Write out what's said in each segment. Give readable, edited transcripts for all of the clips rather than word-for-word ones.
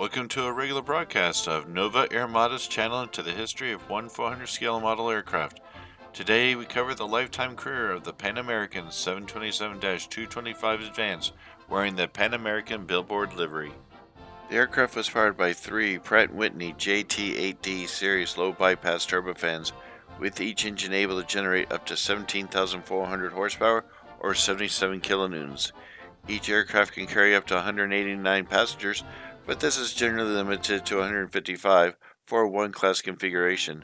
Welcome to a regular broadcast of NOVA Airmada's channel into the history of one 400 scale model aircraft. Today we cover the lifetime career of the Pan American 727-225 Advance wearing the Pan American Billboard livery. The aircraft was powered by three Pratt Whitney JT8D series low bypass turbofans, with each engine able to generate up to 17,400 horsepower or 77 kilonewtons. Each aircraft can carry up to 189 passengers, but this is generally limited to 155 for a one-class configuration.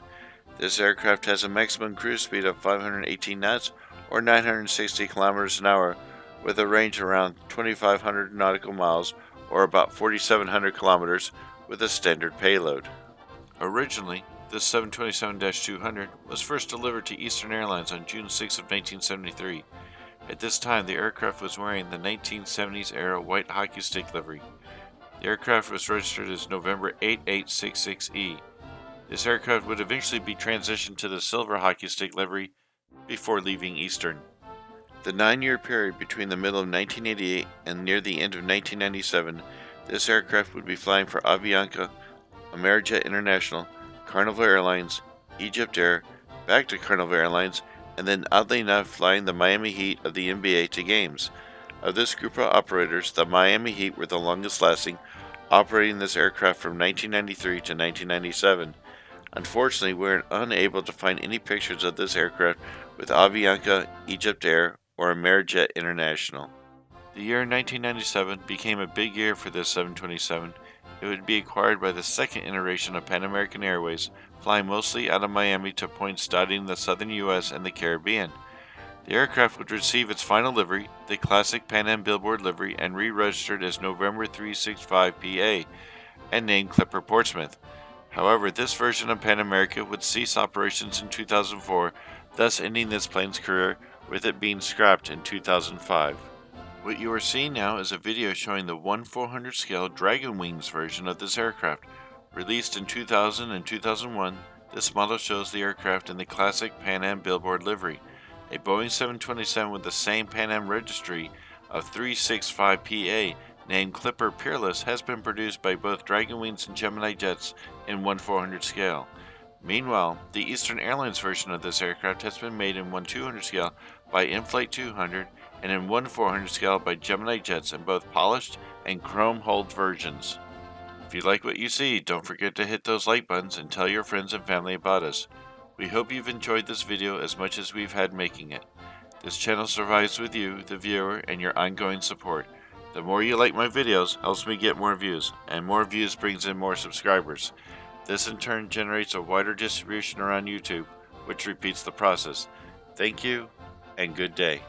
This aircraft has a maximum cruise speed of 518 knots or 960 kilometers an hour, with a range around 2,500 nautical miles or about 4,700 kilometers with a standard payload. Originally, this 727-200 was first delivered to Eastern Airlines on June 6 of 1973. At this time, the aircraft was wearing the 1970s era white hockey stick livery. The aircraft was registered as November 8866E. This aircraft would eventually be transitioned to the silver hockey stick livery before leaving Eastern. The 9-year period between the middle of 1988 and near the end of 1997, this aircraft would be flying for Avianca, Amerijet International, Carnival Airlines, EgyptAir, back to Carnival Airlines, and then oddly enough flying the Miami Heat of the NBA to games. Of this group of operators, the Miami Heat were the longest lasting, operating this aircraft from 1993 to 1997. Unfortunately, we were unable to find any pictures of this aircraft with Avianca, EgyptAir, or Amerijet International. The year 1997 became a big year for this 727. It would be acquired by the second iteration of Pan American Airways, flying mostly out of Miami to points dotting the southern U.S. and the Caribbean. The aircraft would receive its final livery, the classic Pan Am Billboard livery, and re-registered as November 365 PA and named Clipper Portsmouth. However, this version of Pan America would cease operations in 2004, thus ending this plane's career, with it being scrapped in 2005. What you are seeing now is a video showing the 1/400 scale Dragon Wings version of this aircraft. Released in 2000 and 2001, this model shows the aircraft in the classic Pan Am Billboard livery. A Boeing 727 with the same Pan Am registry of 365 PA named Clipper Peerless has been produced by both Dragon Wings and Gemini jets in 1/400 scale. Meanwhile, the Eastern Airlines version of this aircraft has been made in 1/200 scale by Inflight 200 and in 1/400 scale by Gemini jets in both polished and chrome-hulled versions. If you like what you see, don't forget to hit those like buttons and tell your friends and family about us. We hope you've enjoyed this video as much as we've had making it. This channel survives with you, the viewer, and your ongoing support. The more you like my videos helps me get more views, and more views brings in more subscribers. This in turn generates a wider distribution around YouTube, which repeats the process. Thank you, and good day.